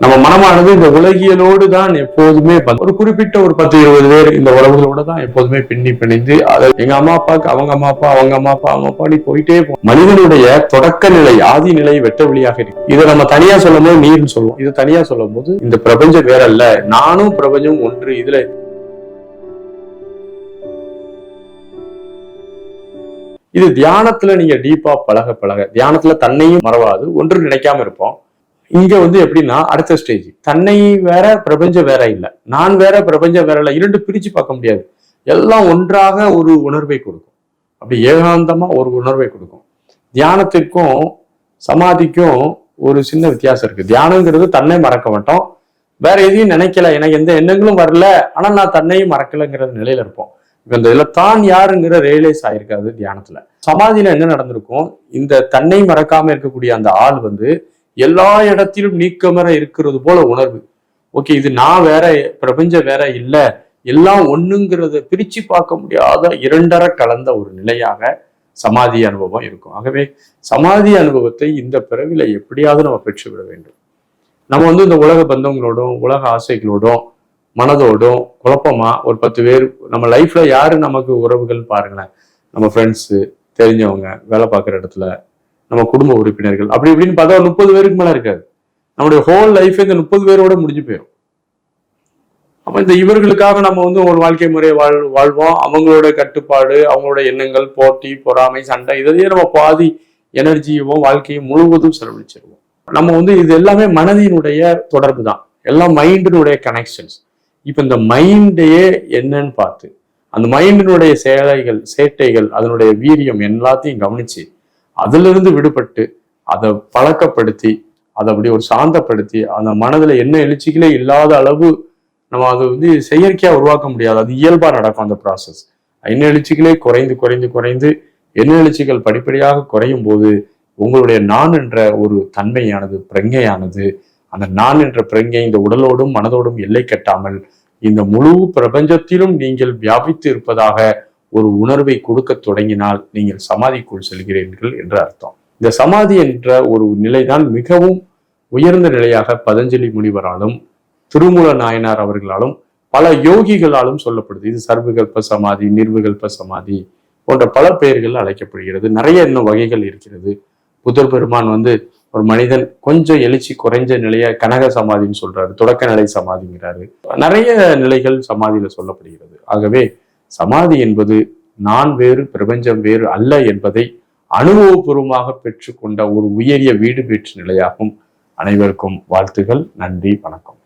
நம்ம மனமானது இந்த உலகியலோடு தான் எப்போதுமே ஒரு குறிப்பிட்ட ஒரு 10-20 பேர் இந்த உறவுகளோட தான் எப்போதுமே பின்னி பிணைந்து அதை எங்க அம்மா அப்பாவுக்கு அவங்க அம்மா அப்பா அவங்க அம்மா அப்பா அவங்க அப்பா நீ போயிட்டே போ. மனிதனுடைய தொடக்க நிலை ஆதி நிலை வெட்ட வெளியாக இருக்கு. இதை நம்ம தனியா சொல்லும் போது நீர்னு சொல்லுவோம். இது தனியா சொல்லும் போது இந்த பிரபஞ்சம் வேற அல்ல, நானும் பிரபஞ்சம் ஒன்று. இதுல இது தியானத்துல நீங்க டீப்பா பழக பழக தியானத்துல தன்னையும் மறவாது ஒன்று நினைக்காம இருப்போம். இங்க எப்படின்னா அடுத்த ஸ்டேஜ் தன்னை வேற பிரபஞ்சம் வேற இல்லை, நான் வேற பிரபஞ்சம் வேற இல்லை, இரண்டு பிரிச்சு பார்க்க முடியாது. எல்லாம் ஒன்றாக ஒரு உணர்வை கொடுக்கும். அப்படி ஏகாந்தமா ஒரு உணர்வை கொடுக்கும். தியானத்திற்கும் சமாதிக்கும் ஒரு சின்ன வித்தியாசம் இருக்கு. தியானங்கிறது தன்னை மறக்க மாட்டோம், வேற எதையும் நினைக்கல, எனக்கு எந்த எண்ணங்களும் வரல, ஆனா நான் தன்னையும் மறக்கலைங்கிற நிலையில இருப்போம். இப்ப இந்த இதுல தான் யாருங்கிற ரியலைஸ் ஆயிருக்காது தியானத்துல. சமாதியில என்ன நடந்திருக்கும், இந்த தன்னை மறக்காம இருக்கக்கூடிய அந்த ஆள் எல்லா இடத்திலும் நீக்கமர இருக்கிறது போல உணர்வு. ஓகே, இது நான் வேற பிரபஞ்சம் வேற இல்ல, எல்லாம் ஒண்ணுங்கிறத பிரிச்சு பார்க்க முடியாத இரண்டரை கலந்த ஒரு நிலையாக சமாதி அனுபவம் இருக்கும். ஆகவே சமாதி அனுபவத்தை இந்த பிறவில எப்படியாவது நம்ம பெற்றுவிட வேண்டும். நம்ம இந்த உலக பந்தங்களோடும் உலக ஆசைகளோடும் மனதோடும் குழப்பமா ஒரு 10 பேர் நம்ம லைஃப்ல யாரு நமக்கு உறவுகள் பாருங்களேன். நம்ம ஃப்ரெண்ட்ஸு, தெரிஞ்சவங்க, வேலை பார்க்குற இடத்துல நம்ம குடும்ப உறுப்பினர்கள், அப்படி இப்படின்னு பார்த்தா 30 பேருக்கு மேல இருக்காது. நம்முடைய ஹோல் லைஃப் இந்த 30 பேரோட முடிஞ்சு போயிடும். அப்ப இந்த இவர்களுக்காக நம்ம ஒரு வாழ்க்கை முறையை வாழ்வோம். அவங்களோட கட்டுப்பாடு, அவங்களோட எண்ணங்கள், போட்டி, பொறாமை, சண்டை, இதையே நம்ம பாதி எனர்ஜியும் வாழ்க்கையும் முழுவதும் செலவழிச்சிருவோம். நம்ம இது எல்லாமே மனதினுடைய தொடர்பு தான், எல்லாம் மைண்டினுடைய கனெக்ஷன்ஸ். இப்ப இந்த மைண்டையே என்னன்னு பார்த்து அந்த மைண்டினுடைய சேட்டைகள், அதனுடைய வீரியம் எல்லாத்தையும் கவனிச்சு அதுல இருந்து விடுபட்டு அதை பழக்கப்படுத்தி அதை அப்படி ஒரு சாந்தப்படுத்தி அந்த மனதுல என்ன எழுச்சிகளே இல்லாத அளவு நம்ம அதை செயற்கையா உருவாக்க முடியாது. அது இயல்பா நடக்கும் அந்த ப்ராசஸ். என்ன எழுச்சிகளே குறைந்து குறைந்து குறைந்து என்ன எழுச்சிகள் படிப்படியாக குறையும் போது உங்களுடைய நான் என்ற ஒரு தன்மையானது, பிரங்கையானது, அந்த நான் என்ற பிரங்கை இந்த உடலோடும் மனதோடும் எல்லை கட்டாமல் இந்த முழு பிரபஞ்சத்திலும் நீங்கள் வியாபித்து இருப்பதாக ஒரு உணர்வை கொடுக்க தொடங்கினால் நீங்கள் சமாதிக்குள் செல்கிறீர்கள் என்று அர்த்தம். இந்த சமாதி என்ற ஒரு நிலைதான் மிகவும் உயர்ந்த நிலையாக பதஞ்சலி முனிவராலும் திருமூல நாயனார் அவர்களாலும் பல யோகிகளாலும் சொல்லப்படுது. இது சர்வகல்ப சமாதி, நிர்விகல்ப சமாதி போன்ற பல பெயர்கள் அழைக்கப்படுகிறது. நிறைய இன்னும் வகைகள் இருக்கிறது. புத்தர் பெருமான் ஒரு மனிதன் கொஞ்சம் எழுச்சி குறைஞ்ச நிலைய கனக சமாதின்னு சொல்றாரு, தொடக்க நிலை சமாதிங்கிறாரு. நிறைய நிலைகள் சமாதியில சொல்லப்படுகிறது. ஆகவே சமாதி என்பது நான் வேறு பிரபஞ்சம் வேறு அல்ல என்பதை அனுபவபூர்வமாக பெற்றுக்கொண்ட ஒரு உயரிய வீடு பெற்ற நிலையாகும். அனைவருக்கும் வாழ்த்துகள். நன்றி, வணக்கம்.